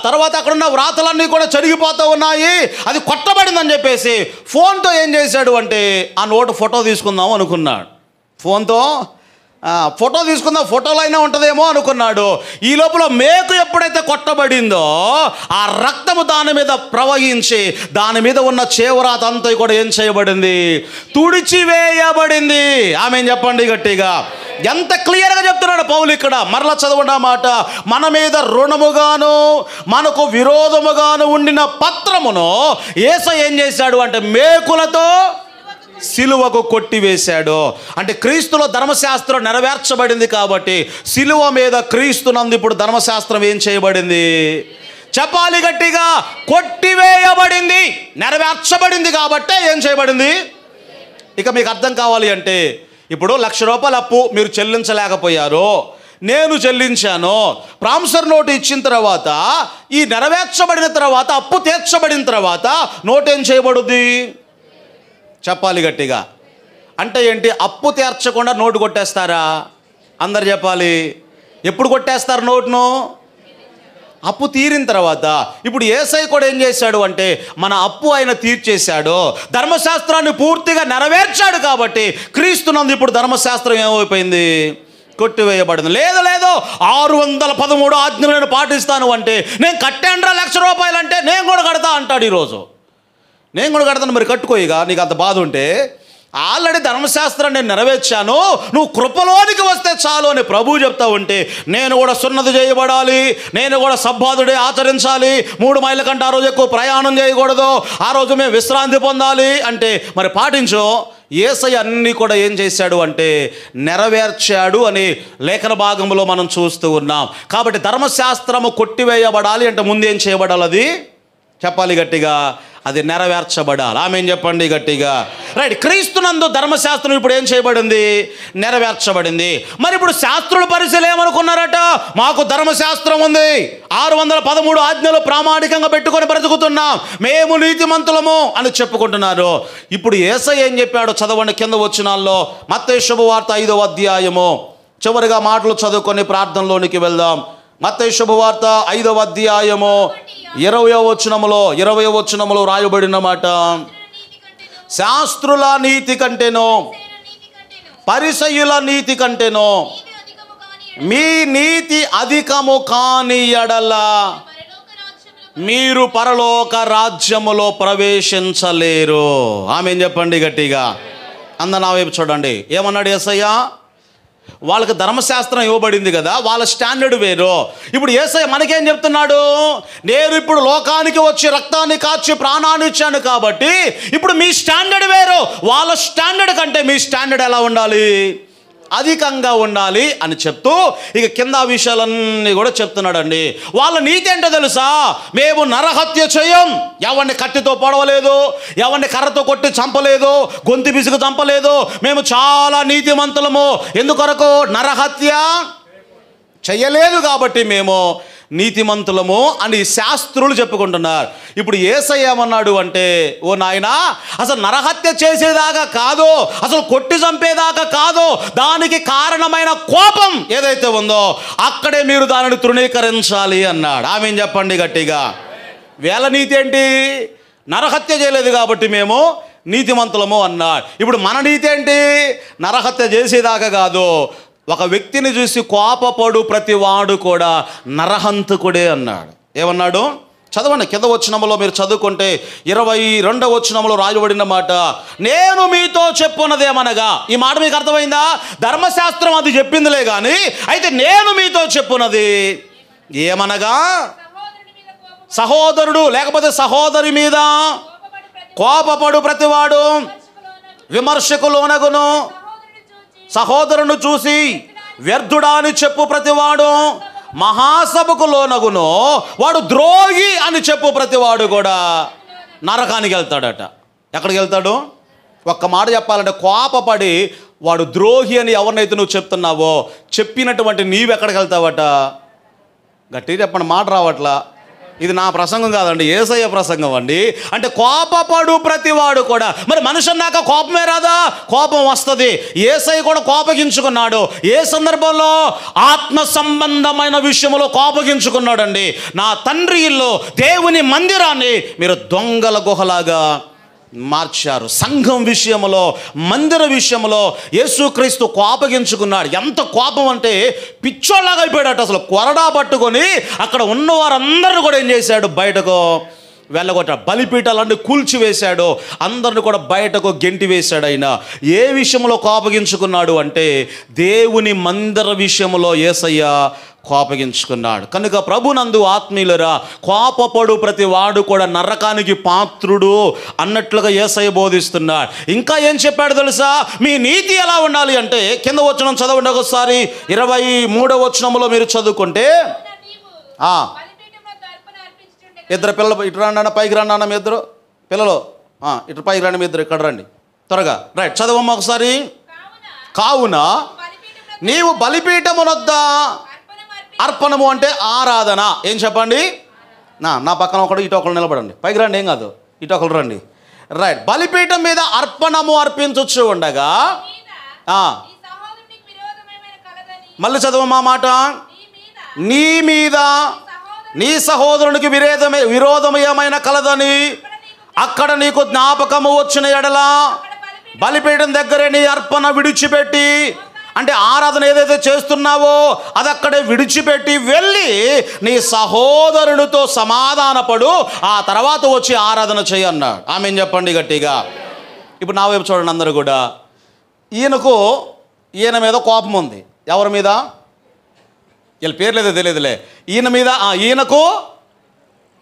తర్వాత అక్కడున్న వ్రాతలన్నీ కూడా చెరిగిపోతూ ఉన్నాయి, అది కొట్టబడిందని చెప్పేసి ఫోన్తో ఏం చేశాడు అంటే ఆ నోటు ఫోటో తీసుకుందాం అనుకున్నాడు. ఫోన్తో ఫోటో తీసుకుందాం, ఫోటోలో అయినా ఉంటుందేమో అనుకున్నాడు. ఈ లోపల మేకు ఎప్పుడైతే కొట్టబడిందో ఆ రక్తము దాని మీద ప్రవహించి దాని మీద ఉన్న చేవరాత అంతా కూడా ఏం చేయబడింది? తుడిచివేయబడింది. ఆమె చెప్పండి గట్టిగా. ఎంత క్లియర్గా చెప్తున్నాడు పౌలు ఇక్కడ. మరలా చదవండి ఆ మాట. మన మీద రుణముగాను మనకు విరోధముగాను ఉండిన పత్రమును యేసయ్య ఏం చేశాడు అంటే మేకులతో సిలువకు కొట్టివేశాడు. అంటే క్రీస్తులో ధర్మశాస్త్రం నెరవేర్చబడింది కాబట్టి సిలువ మీద క్రీస్తునందు ఇప్పుడు ధర్మశాస్త్రం ఏం చేయబడింది? చెప్పాలి గట్టిగా. కొట్టివేయబడింది, నెరవేర్చబడింది కాబట్టి ఏం చేయబడింది? ఇక మీకు అర్థం కావాలి అంటే, ఇప్పుడు 1,00,000 రూపాయల అప్పు మీరు చెల్లించలేకపోయారు, నేను చెల్లించాను. ప్రామిసరీ నోటు ఇచ్చిన తర్వాత, ఈ నెరవేర్చబడిన తర్వాత, అప్పు తీర్చబడిన తర్వాత నోటు ఏం చేయబడుద్ది? చెప్పాలి గట్టిగా. అంటే ఏంటి? అప్పు తీర్చకుండా నోటు కొట్టేస్తారా? అందరు చెప్పాలి. ఎప్పుడు కొట్టేస్తారు నోటును? అప్పు తీరిన తర్వాత. ఇప్పుడు యేసయ్య కూడా ఏం చేశాడు అంటే మన అప్పు ఆయన తీర్చేశాడు, ధర్మశాస్త్రాన్ని పూర్తిగా నెరవేర్చాడు. కాబట్టి క్రీస్తునందు ఇప్పుడు ధర్మశాస్త్రం ఏమైపోయింది? కొట్టివేయబడింది. లేదు 613 ఆజ్ఞలు నేను పాటిస్తాను అంటే, నేను కట్టానురా 1,00,000 రూపాయలు అంటే నేను కూడా కడతా అంటాడు. ఈరోజు నేను కూడా కడతాను. మరి కట్టుకోయిగా, నీకు అంత బాధ ఉంటే. ఆల్రెడీ ధర్మశాస్త్రాన్ని నేను నెరవేర్చాను, నువ్వు కృపలోనికి వస్తే చాలు అని ప్రభువు చెప్తా ఉంటే, నేను కూడా సున్నతి చేయబడాలి, నేను కూడా సబ్బాతుడే ఆచరించాలి, 3 మైళ్ళ కంటే ఆ రోజు ఎక్కువ ప్రయాణం చేయకూడదు, ఆ రోజు మేము విశ్రాంతి పొందాలి అంటే మరి పాటించు. యేసయ్య అన్నీ కూడా ఏం చేశాడు అంటే నెరవేర్చాడు అని లేఖన భాగంలో మనం చూస్తూ ఉన్నాం. కాబట్టి ధర్మశాస్త్రము కొట్టివేయబడాలి అంటే ముందు ఏం చేయబడాలి? అది చెప్పాలి గట్టిగా. అది నెరవేర్చబడాలి. ఆమెన్ చెప్పండి గట్టిగా. రైట్. క్రీస్తునందు ధర్మశాస్త్రం ఇప్పుడు ఏం చేయబడింది? నెరవేర్చబడింది. మరి ఇప్పుడు శాస్త్రుల పరిశీలన ఏమనుకున్నారట? మాకు ధర్మశాస్త్రం ఉంది, 613 ఆజ్ఞలు ప్రామాణికంగా పెట్టుకొని బ్రతుకుతున్నాం, మేము నీతిమంతులము అని చెప్పుకుంటున్నారు. ఇప్పుడు యేసయ్య ఏం చెప్పాడో చదవండి కింద వచనాల్లో. మత్తయి శుభవార్త 5వ అధ్యాయము చివరిగా మాటలు చదువుకొని ప్రార్థనలోనికి వెళ్దాం. మత్తయి శుభవార్త 5వ అధ్యాయము 20వ వచనములో రాయబడిన మాట, శాస్త్రుల నీతి కంటేనో పరిసయ్యుల నీతి కంటేనో మీ నీతి అధికము కాని ఎడల మీరు పరలోక రాజ్యములో ప్రవేశించలేరు. ఆమేన్ చెప్పండి గట్టిగా. అందరు నా వైపు చూడండి. ఏమన్నాడు యేసయ్య? వాళ్ళకి ధర్మశాస్త్రం ఇవ్వబడింది కదా, వాళ్ళ స్టాండర్డ్ వేరు. ఇప్పుడు యేసయ్య మనకేం చెప్తున్నాడు? నేను ఇప్పుడు లోకానికి వచ్చి రక్తాన్ని కాచి ప్రాణాన్ని ఇచ్చాను కాబట్టి ఇప్పుడు మీ స్టాండర్డ్ వేరు. వాళ్ళ స్టాండర్డ్ కంటే మీ స్టాండర్డ్ ఎలా ఉండాలి? అధికంగా ఉండాలి అని చెప్తూ ఇక కింద విషయాలన్నీ కూడా చెప్తున్నాడండి. వాళ్ళ నీతి ఏంటో తెలుసా? మేము నరహత్య చేయం, ఎవరిని కత్తితో పొడవలేదు, ఎవరిని కర్రతో కొట్టి చంపలేదు, గొంతు బిసుకు చంపలేదు, మేము చాలా నీతిమంతులము. ఎందుకొరకు? నరహత్య చెయ్యలేదు కాబట్టి మేము నీతిమంతులము అని శాస్త్రులు చెప్పుకుంటున్నారు. ఇప్పుడు యేసయ్య ఏమన్నాడు అంటే, ఓ నాయనా, అసలు నరహత్య చేసేదాకా కాదు, అసలు కొట్టి చంపేదాకా కాదు, దానికి కారణమైన కోపం ఏదైతే ఉందో అక్కడే మీరు దానిని తృణీకరించాలి అన్నాడు. ఆమేన్ చెప్పండి గట్టిగా. వేళ నీతి ఏంటి? నరహత్య చేయలేదు కాబట్టి మేము నీతిమంతులము అన్నాడు. ఇప్పుడు మన నీతి ఏంటి? నరహత్య చేసేదాకా కాదు, ఒక వ్యక్తిని చూసి కోపపడు ప్రతివాడు కూడా నరహంతకుడే అన్నాడు. ఏమన్నాడు? చదవండి, కింద వచనములో మీరు చదువుకుంటే 22వ వచనములో రాయబడిన మాట, నేను మీతో చెప్పున్నదేమనగా. ఈ మాట మీకు అర్థమైందా? ధర్మశాస్త్రం అది చెప్పిందిలే కానీ, అయితే నేను మీతో చెప్పున్నది ఏమనగా, సహోదరుడు లేకపోతే సహోదరి మీద కోపపడు ప్రతివాడు విమర్శకు లోనగును, సహోదరుని చూసి వ్యర్థుడా అని చెప్పు ప్రతివాడు మహాసభకు లోనగును, వాడు ద్రోహి అని చెప్పు ప్రతివాడు కూడా నరకానికి వెళ్తాడట. ఎక్కడికి వెళ్తాడు? ఒక్క మాట చెప్పాలంటే, కోపపడి వాడు ద్రోహి అని ఎవరినైతే నువ్వు చెప్తున్నావో చెప్పినటువంటి నీవెక్కడికి వెళ్తావట? గట్టిగా చెప్పండి, మాట రావట్లా. ఇది నా ప్రసంగం కాదండి, యేసయ్య ప్రసంగం అండి. అంటే కోపపడు ప్రతివాడు కూడా. మరి మనిషి అన్నాక కోపమే రాదా? కోపం వస్తుంది. యేసయ్య కూడా కోపగించుకున్నాడు. ఏ సందర్భంలో? ఆత్మ సంబంధమైన విషయంలో కోపగించుకున్నాడండి. నా తండ్రి ఇల్లు, దేవుని మందిరాన్ని మీరు దొంగల గుహలాగా మార్చారు. సంఘం విషయంలో, మందిర విషయంలో యేసుక్రీస్తు కోపగించుకున్నాడు. ఎంత కోపం అంటే పిచ్చోళ్ళగా అయిపోయాడట. అసలు కొరడా పట్టుకొని అక్కడ ఉన్న వారందరిని కూడా ఏం చేశాడు? బయటకు వెళ్ళగొట్టాడు. బలిపీఠాలన్నీ కూల్చివేశాడు, అందరిని కూడా బయటకు గెంటి వేశాడు. ఆయన ఏ విషయంలో కోపగించుకున్నాడు అంటే దేవుని మందిర విషయంలో యేసయ్య కోపగించుకున్నాడు. కనుక ప్రభునందు ఆత్మీయులరా, కోపపడు ప్రతి వాడు కూడా నరకానికి పాత్రుడు అన్నట్లుగా యేసయ్య బోధిస్తున్నాడు. ఇంకా ఏం చెప్పాడు తెలుసా? మీ నీతి ఎలా ఉండాలి అంటే, కింద వచనం చదవండి ఒకసారి. 23వ వచనంలో మీరు చదువుకుంటే, ఇద్దరు పిల్లలు ఇటు రండి అన్న, పైకి రండి అన్న, మీ ఇద్దరు పిల్లలు ఇటు పైకి రండి, మీ ఇద్దరు ఇక్కడ రండి త్వరగా. రైట్, చదవమ్మ ఒకసారి. కావున నీవు బలిపీఠమునొద్ద అర్పణము అంటే ఆరాధన. ఏం చెప్పండి? నా పక్కన ఒకడు, ఇటు ఒకరు నిలబడండి, పైకి రండి, ఏం కాదు, ఇటు ఒకరు రండి. రైట్, బలిపీఠం మీద అర్పణము అర్పించొచ్చు ఉండగా, మళ్ళీ చదవమ్మా మాట, నీ మీద నీ సహోదరునికి విరోధమయమైన కలదని అక్కడ నీకు జ్ఞాపకము వచ్చిన ఎడల బలిపీఠం దగ్గరే నీ అర్పణ విడిచిపెట్టి, అంటే ఆరాధన ఏదైతే చేస్తున్నావో అది అక్కడే విడిచిపెట్టి వెళ్ళి నీ సహోదరునితో సమాధానపడు, ఆ తర్వాత వచ్చి ఆరాధన చేయి అన్నాడు. ఆమేన్ చెప్పండి గట్టిగా. ఇప్పుడు నా వైపు చూడండి అందరూ కూడా. ఈయన మీద కోపం ఉంది. ఎవరి మీద? వీళ్ళ పేర్లేదో తెలియదులే. ఈయన మీద, ఈయనకు,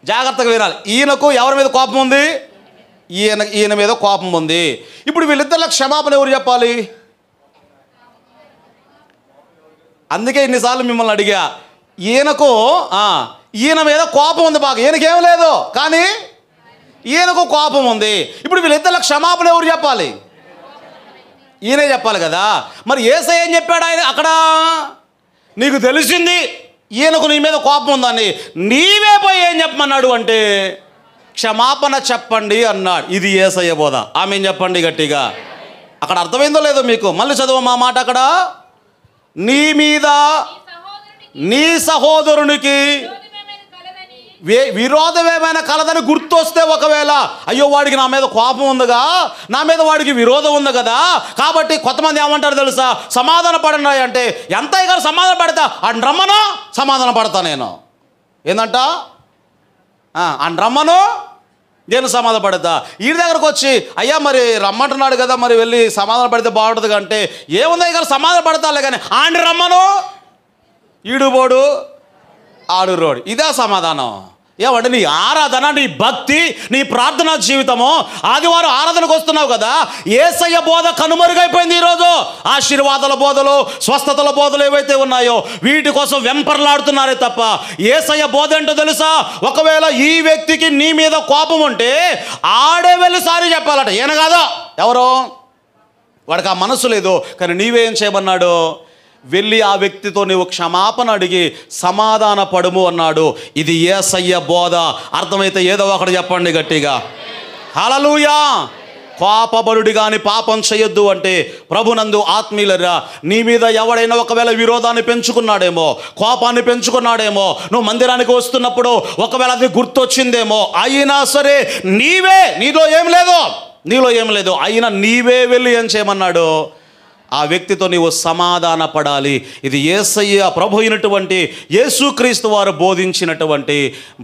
జాగ్రత్తగా వినాలి, ఈయనకు ఎవరి మీద కోపం ఉంది? ఈయన మీద కోపం ఉంది. ఇప్పుడు వీళ్ళిద్దరిలో క్షమాపణ ఎవరు చెప్పాలి? అందుకే ఇన్నిసార్లు మిమ్మల్ని అడిగా. ఈయన మీద కోపం ఉంది బాగా, ఈయనకేం లేదు, కానీ ఈయనకు కోపం ఉంది. ఇప్పుడు వీళ్ళిద్దరిలో క్షమాపణ ఎవరు చెప్పాలి? ఈయనే చెప్పాలి కదా. మరి యేసయ్య ఏం చెప్పాడు? ఆయన అక్కడ, నీకు తెలిసింది ఈయనకు నీ మీద కోపం ఉందని, నీవే పోయి ఏం చెప్పమన్నాడు అంటే క్షమాపణ చెప్పండి అన్నాడు. ఇది యేసయ్య బోధ. ఆమేన్ చెప్పండి గట్టిగా. అక్కడ అర్థమైందో లేదో మీకు? మళ్ళీ చదువు మా మాట. అక్కడ నీ మీద నీ సహోదరునికి విరోధమేమైనా కలదని గుర్తొస్తే, ఒకవేళ అయ్యో వాడికి నా మీద కోపం ఉందిగా, నా మీద వాడికి విరోధం ఉంది కదా, కాబట్టి కొంతమంది ఏమంటారు తెలుసా? సమాధాన పడండి అంటే, ఎంత గారు సమాధాన పడతా అని రమ్మనా? సమాధాన పడతా నేను. ఏందంట? అని రమ్మను, నేను సమాధాన పడతా. వీడి దగ్గరకు వచ్చి అయ్యా మరి రమ్మంటున్నాడు కదా, మరి వెళ్ళి సమాధాన పడితే బాగుంటుంది అంటే ఏముంది ఇక్కడ సమాధాన పడతాలే కానీ ఆడిని రమ్మను, ఈడు పోడు ఆడు రోడు. ఇదే సమాధానం. ఏమంటే నీ ఆరాధన, నీ భక్తి, నీ ప్రార్థనా జీవితము, ఆదివారం ఆరాధనకు వస్తున్నావు కదా, యేసయ్య బోధ కనుమరుగైపోయింది. ఈరోజు ఆశీర్వాదాల బోధలు, స్వస్థతల బోధలు ఏవైతే ఉన్నాయో వీటి కోసం వెంపర్లాడుతున్నారే తప్ప యేసయ్య బోధ ఏంటో తెలుసా? ఒకవేళ ఈ వ్యక్తికి నీ మీద కోపం ఉంటే ఆడే వెళ్ళి సారీ చెప్పాలట. ఈయన కాదా, ఎవరో వాడికి ఆ మనసు లేదు. కానీ నీవేం చేయమన్నాడు? వెళ్ళి ఆ వ్యక్తితో నీవు క్షమాపణ అడిగి సమాధాన పడుము అన్నాడు. ఇది యేసయ్య బోధ. అర్థమైతే ఏదో ఒకటి చెప్పండి గట్టిగా, హల్లెలూయా. కోపబడుడి కానీ పాపం చేయొద్దు అంటే ప్రభునందు ఆత్మీయులరా, నీ మీద ఎవడైనా ఒకవేళ విరోధాన్ని పెంచుకున్నాడేమో, కోపాన్ని పెంచుకున్నాడేమో, నువ్వు మందిరానికి వస్తున్నప్పుడు ఒకవేళ అది గుర్తొచ్చిందేమో, అయినా సరే నీలో ఏం లేదు అయినా నీవే వెళ్ళి ఏం చేయమన్నాడు? ఆ వ్యక్తితో నీవు సమాధాన పడాలి. ఇది యేసయ్య ప్రభు అయినటువంటి యేసుక్రీస్తు వారు బోధించినటువంటి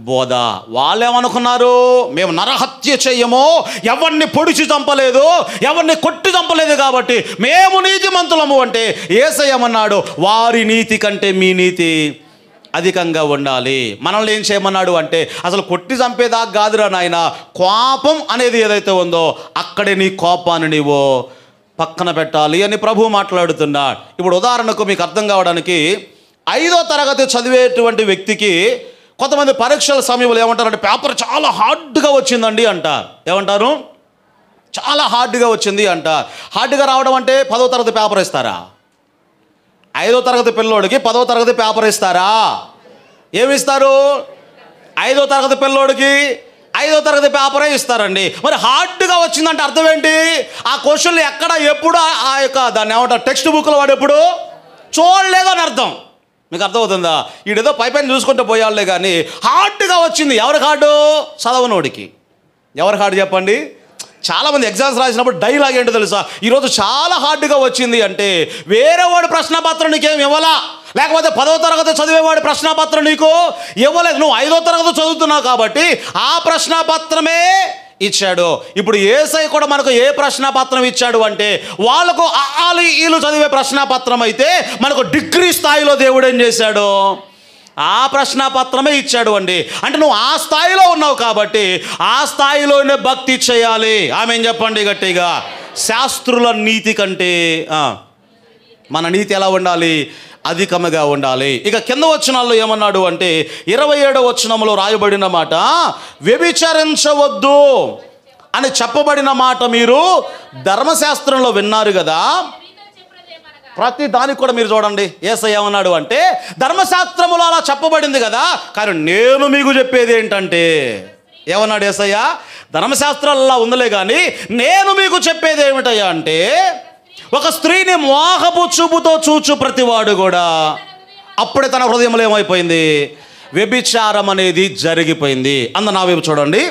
బోధ. వాళ్ళేమనుకున్నారు? మేము నరహత్య చెయ్యము, ఎవరిని పొడిచి చంపలేదు, ఎవరిని కొట్టి చంపలేదు కాబట్టి మేము నీతిమంతులము అంటే యేసయ్య అన్నాడు వారి నీతి కంటే మీ నీతి అధికంగా ఉండాలి. మనల్ని ఏం చేయమన్నాడు అంటే అసలు కొట్టి చంపేదాకా కాదురా నాయన, కోపం అనేది ఏదైతే ఉందో అక్కడే నీ కోపాన్ని నీవు పక్కన పెట్టాలి అని ప్రభు మాట్లాడుతున్నాడు. ఇప్పుడు ఉదాహరణకు మీకు అర్థం కావడానికి 5వ తరగతి చదివేటువంటి వ్యక్తికి కొంతమంది పరీక్షల సమయంలో ఏమంటారంటే పేపర్ చాలా హార్డ్గా వచ్చిందండి అంటారు. ఏమంటారు? చాలా హార్డ్గా వచ్చింది అంటారు. హార్డ్గా రావడం అంటే 10వ తరగతి పేపర్ ఇస్తారా? 5వ తరగతి పిల్లోడికి 10వ తరగతి పేపర్ ఇస్తారా? ఏమిస్తారు? 5వ తరగతి పిల్లోడికి 5వ తరగతి పేపరే ఇస్తారండి. మరి హార్డ్గా వచ్చిందంటే అర్థం ఏంటి? ఆ క్వశ్చన్లు ఎక్కడ ఎప్పుడు ఆ యొక్క దాన్ని ఏమంటారు టెక్స్ట్ బుక్లో వాడు ఎప్పుడు చూడలేదు అని అర్థం. మీకు అర్థమవుతుందా? వీడేదో పైపైన చూసుకుంటూ పోయాళ్లే కానీ హార్డ్గా వచ్చింది. ఎవరికి హార్డు? చదవనోడికి. ఎవరికి హార్డు చెప్పండి? చాలామంది ఎగ్జామ్స్ రాసినప్పుడు డైలాగ్ ఏంటో తెలుసా? ఈరోజు చాలా హార్డ్గా వచ్చింది అంటే వేరే వాడు ప్రశ్నపత్రం నీకేం ఇవ్వాలా, లేకపోతే 10వ తరగతి చదివేవాడి ప్రశ్నపత్రం నీకు ఇవ్వలేదు. నువ్వు 5వ తరగతి చదువుతున్నావు కాబట్టి ఆ ప్రశ్నపత్రమే ఇచ్చాడు. ఇప్పుడు యేసయ్య కూడా మనకు ఏ ప్రశ్నపత్రం ఇచ్చాడు అంటే వాళ్ళకు వీళ్ళు చదివే ప్రశ్నపత్రం అయితే మనకు డిగ్రీ స్థాయిలో దేవుడు ఏం చేశాడు? ఆ ప్రశ్నపత్రమే ఇచ్చాడు అండి. అంటే నువ్వు ఆ స్థాయిలో ఉన్నావు కాబట్టి ఆ స్థాయిలోనే భక్తి చేయాలి. ఆమె చెప్పండి గట్టిగా. శాస్త్రుల నీతి కంటే మన నీతి ఎలా ఉండాలి? అధికముగా ఉండాలి. ఇక కింద వచనాల్లో ఏమన్నాడు అంటే 27వ వచనంలో రాయబడిన మాట, వ్యభిచరించవద్దు అని చెప్పబడిన మాట మీరు ధర్మశాస్త్రంలో విన్నారు కదా. ప్రతి దానికి కూడా మీరు చూడండి యేసయ్య ఏమన్నాడు అంటే ధర్మశాస్త్రములో అలా చెప్పబడింది కదా, కానీ నేను మీకు చెప్పేది ఏంటంటే ఏమన్నాడు యేసయ్య? ధర్మశాస్త్రాలలో ఉందలే కానీ నేను మీకు చెప్పేది ఏమిటయ్యా అంటే ఒక స్త్రీని మోహపు చూపుతో చూచు ప్రతివాడు కూడా అప్పుడే తన హృదయంలో ఏమైపోయింది? వ్యభిచారం అనేది జరిగిపోయింది. నా వైపు చూడండి.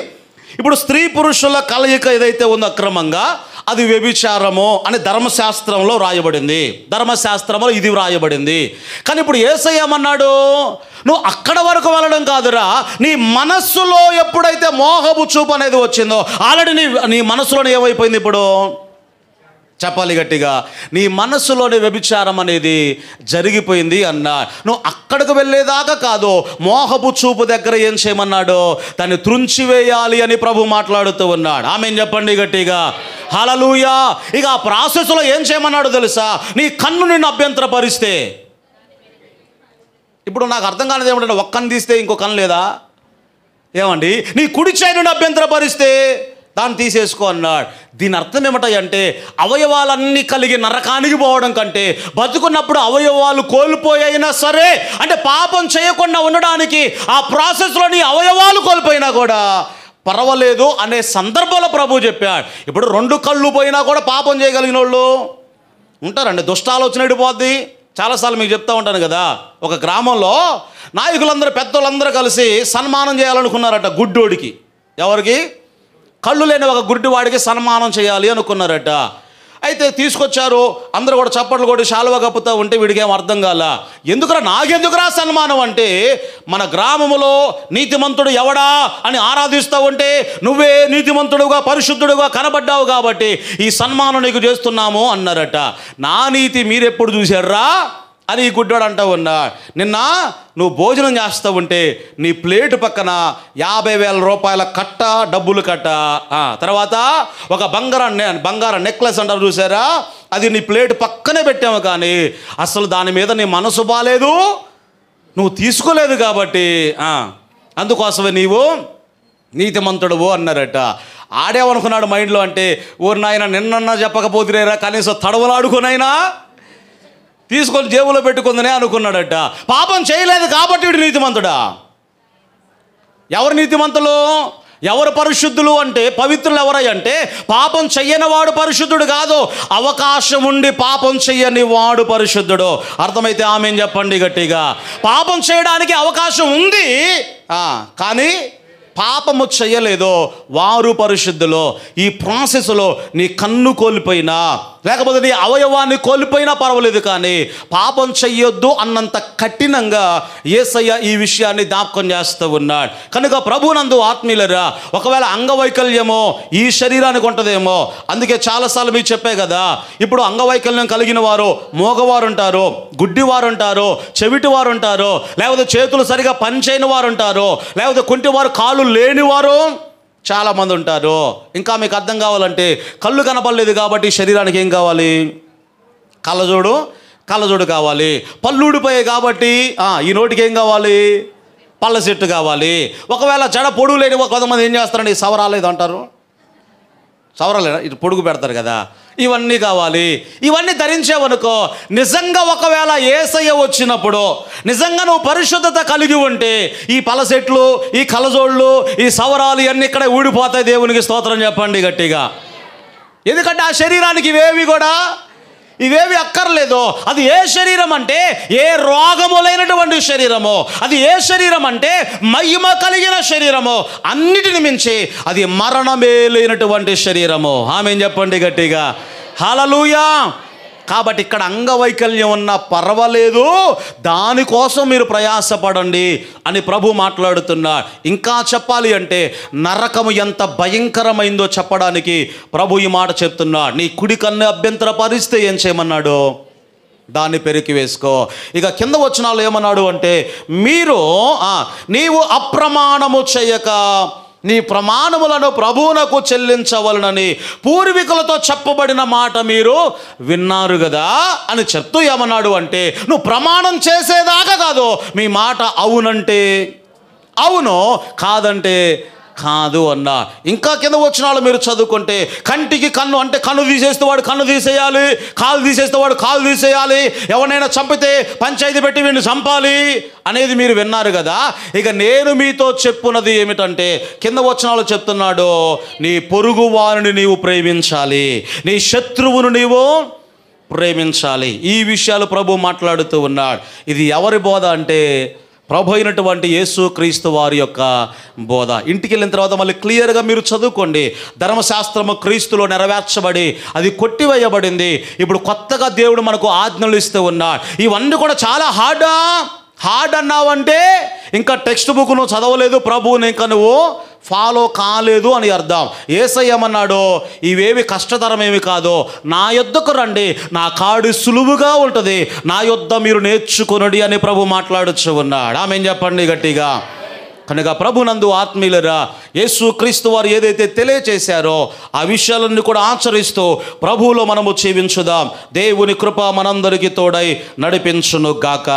ఇప్పుడు స్త్రీ పురుషుల కలయిక ఏదైతే ఉందో అక్రమంగా, అది వ్యభిచారము అని ధర్మశాస్త్రంలో రాయబడింది. ధర్మశాస్త్రంలో ఇది రాయబడింది. కానీ ఇప్పుడు యేసయ్య ఏమన్నాడు? నువ్వు అక్కడ వరకు వెళ్ళడం కాదురా, నీ మనస్సులో ఎప్పుడైతే మోహపు చూపు అనేది వచ్చిందో ఆల్రెడీ నీ మనస్సులోనే ఏమైపోయింది? ఇప్పుడు చెప్పాలి గట్టిగా, నీ మనస్సులోని వ్యభిచారం అనేది జరిగిపోయింది అన్నా. నువ్వు అక్కడికి వెళ్ళేదాకా కాదు, మోహపు చూపు దగ్గర ఏం చేయమన్నాడు? దాన్ని త్రుంచివేయాలి అని ప్రభు మాట్లాడుతూ ఉన్నాడు. ఆమెన్ చెప్పండి గట్టిగా, హల్లెలూయా. ఇక ఆ ప్రాసెస్లో ఏం చేయమన్నాడు తెలుసా? నీ కన్ను నిన్ను అభ్యంతరపరిస్తే, ఇప్పుడు నాకు అర్థం కానిది ఏమంటే ఒక్క కన్ను తీస్తే ఇంకో కన్ను లేదా? ఏమండి, నీ కుడి చేయి నుండి అభ్యంతరపరిస్తే దాన్ని తీసేసుకో అన్నాడు. దీని అర్థం ఏమిటంటే అవయవాలన్నీ కలిగి నరకానికి పోవడం కంటే బతుకున్నప్పుడు అవయవాలు కోల్పోయినా సరే, అంటే పాపం చేయకుండా ఉండడానికి ఆ ప్రాసెస్లో నీ అవయవాలు కోల్పోయినా కూడా పర్వాలేదు అనే సందర్భంలో ప్రభు చెప్పాడు. ఇప్పుడు 2 కళ్ళు పోయినా కూడా పాపం చేయగలిగిన వాళ్ళు ఉంటారండి. దుష్టాలోచన ఎడిపోద్ది. చాలాసార్లు మీకు చెప్తా ఉంటాను కదా, ఒక గ్రామంలో నాయకులందరూ పెద్దోళ్ళందరూ కలిసి సన్మానం చేయాలనుకున్నారట గుడ్డోడికి. ఎవరికి? కళ్ళు లేని ఒక గుడ్డివాడికి సన్మానం చేయాలి అనుకున్నారట. అయితే తీసుకొచ్చారు, అందరూ కూడా చప్పట్లు కొట్టి శాలువా కప్పుతూ ఉంటే వీడికి ఏం అర్థం కాల. నాకెందుకురా సన్మానం అంటే, మన గ్రామంలో నీతిమంతుడు ఎవడా అని ఆరాధిస్తూ ఉంటే నువ్వే నీతిమంతుడుగా పరిశుద్ధుడుగా కనబడ్డావు కాబట్టి ఈ సన్మానం నీకు చేస్తున్నాము అన్నారట. నా నీతి మీరెప్పుడు చూశారా అని ఈ గుడ్డోడు అంటూ ఉన్నా. నిన్న నువ్వు భోజనం చేస్తూ ఉంటే నీ ప్లేటు పక్కన 50,000 రూపాయల కట్ట, డబ్బులు కట్ట, తర్వాత ఒక బంగారం నెక్లెస్ అంటారు చూసారా, అది నీ ప్లేటు పక్కనే పెట్టాము, కానీ అసలు దాని మీద నీ మనసు బాలేదు, నువ్వు తీసుకోలేదు కాబట్టి అందుకోసమే నీవు నీతిమంతుడువు అన్నారట. ఆడేమనుకున్నాడు మైండ్లో అంటే, ఊరు నాయన నిన్నన్నా చెప్పకపోతురేరా, కనీసం తడవలాడుకునైనా తీసుకొని జేబులో పెట్టుకుందనే అనుకున్నాడట. పాపం చేయలేదు కాబట్టి వీడు నీతిమంతుడా? ఎవరు నీతిమంతులు, ఎవరు పరిశుద్ధులు అంటే, పవిత్రులు ఎవరై అంటే, పాపం చెయ్యని వాడు పరిశుద్ధుడు కాదు, అవకాశం ఉండి పాపం చెయ్యని వాడు పరిశుద్ధుడు. అర్థమైతే ఆమేన్ చెప్పండి గట్టిగా. పాపం చేయడానికి అవకాశం ఉంది, కానీ పాపము చెయ్యలేదో వారు పరిశుద్ధులు. ఈ ప్రాసెస్లో నీ కన్ను కోల్పోయినా, లేకపోతే నీ అవయవాన్ని కోల్పోయినా పర్వాలేదు, కానీ పాపం చెయ్యొద్దు అన్నంత కఠినంగా యేసయ్య ఈ విషయాన్ని జ్ఞాపకం చేస్తూ ఉన్నాడు. కనుక ప్రభునందు ఆత్మీయులరా, ఒకవేళ అంగవైకల్యమో ఈ శరీరానికి ఉంటుందేమో. అందుకే చాలాసార్లు మీకు చెప్పే కదా, ఇప్పుడు అంగవైకల్యం కలిగిన వారు మోగవారు ఉంటారు, గుడ్డివారు ఉంటారు, చెవిటివారు ఉంటారు, లేకపోతే చేతులు సరిగా పనిచేయని వారు ఉంటారు, లేకపోతే కుంటివారు, కాళ్ళు లేనివారు చాలామంది ఉంటారు. ఇంకా మీకు అర్థం కావాలంటే, కళ్ళు కనపడలేదు కాబట్టి శరీరానికి ఏం కావాలి? కళ్ళజోడు కావాలి. పళ్ళు ఊడిపోయాయి కాబట్టి ఈ నోటికి ఏం కావాలి? పళ్ళ సెట్టు కావాలి. ఒకవేళ జడ పొడుగు లేని కొంతమంది ఏం చేస్తారండి, సవరాలేదు అంటారు, సవరాలేదా, ఇటు పొడుగు పెడతారు కదా, ఇవన్నీ కావాలి. ఇవన్నీ ధరించావనుకో, నిజంగా ఒకవేళ యేసయ్య వచ్చినప్పుడు నిజంగా నువ్వు పరిశుద్ధత కలిగి ఉంటే ఈ పలసెట్లు, ఈ కలజోళ్ళు, ఈ సవరాలు ఇవన్నీ ఇక్కడ ఊడిపోతాయి. దేవునికి స్తోత్రం చెప్పండి గట్టిగా. ఎందుకంటే ఆ శరీరానికి ఇవేవి అక్కర్లేదు. అది ఏ శరీరం అంటే, ఏ రోగము లేనటువంటి శరీరము. అది ఏ శరీరం అంటే, మహిమ కలిగిన శరీరము. అన్నిటిని మించి అది మరణమే లేనటువంటి శరీరము. ఆమేన్ చెప్పండి గట్టిగా. హల్లెలూయా. కాబట్టి ఇక్కడ అంగవైకల్యం ఉన్నా పర్వాలేదు, దానికోసం మీరు ప్రయాసపడండి అని ప్రభు మాట్లాడుతున్నాడు. ఇంకా చెప్పాలి అంటే, నరకము ఎంత భయంకరమైందో చెప్పడానికి ప్రభు ఈ మాట చెప్తున్నాడు. నీ కుడి కన్ను అభ్యంతరపరిస్తే ఏం చేయమన్నాడు? దాన్ని పెరికి వేసుకో. ఇక కింద వచనాలు ఏమన్నాడు అంటే, నీవు అప్రమాణము చేయక నీ ప్రమాణములను ప్రభువునకు చెల్లించవలనని పూర్వీకులతో చెప్పబడిన మాట మీరు విన్నారు కదా అని చెప్తూ ఏమన్నాడు అంటే, నువ్వు ప్రమాణం చేసేదాకా కాదు, మీ మాట అవునంటే అవును, కాదంటే కాదు అన్నా. ఇంకా కింద వచనాలు మీరు చదువుకుంటే, కంటికి కన్ను అంటే కన్ను తీసేస్తే వాడు కన్ను తీసేయాలి, కాలు తీసేస్తే వాడు కాలు తీసేయాలి, ఎవరినైనా చంపితే పంచాయతీ పెట్టి వీడిని చంపాలి అనేది మీరు విన్నారు కదా. ఇక నేను మీతో చెప్పున్నది ఏమిటంటే, కింద వచనాలు చెప్తున్నాడు, నీ పొరుగు వారిని నీవు ప్రేమించాలి, నీ శత్రువును నీవు ప్రేమించాలి. ఈ విషయాలు ప్రభు మాట్లాడుతూ ఉన్నాడు. ఇది ఎవరి బోధ అంటే, ప్రభు అయినటువంటి యేసు క్రీస్తు వారి యొక్క బోధ. ఇంటికి వెళ్ళిన తర్వాత మళ్ళీ క్లియర్గా మీరు చదువుకోండి. ధర్మశాస్త్రము క్రీస్తులో నెరవేర్చబడి అది కొట్టివేయబడింది. ఇప్పుడు కొత్తగా దేవుడు మనకు ఆజ్ఞలు ఇస్తూ ఉన్నాడు. ఇవన్నీ కూడా చాలా హార్డ్ అన్నావంటే ఇంకా టెక్స్ట్ బుక్ నువ్వు చదవలేదు, ప్రభువుని ఇంకా నువ్వు ఫాలో కాలేదు అని అర్థం. యేసయ్య ఏమన్నాడు, ఇవేవి కష్టతరమేమి కాదు, నా యొద్దకు రండి, నా కాడు సులువుగా ఉంటుంది, నా యొద్ద మీరు నేర్చుకొనుడి అని ప్రభు మాట్లాడుచు ఉన్నాడు. ఆమేన్ చెప్పండి గట్టిగా. కనుక ప్రభునందు ఆత్మీయులరా, యేసు క్రీస్తు వారు ఏదైతే తెలియచేశారో ఆ విషయాలన్నీ కూడా ఆచరిస్తూ ప్రభువులో మనము జీవించుదాం. దేవుని కృప మనందరికీ తోడై నడిపించును గాక.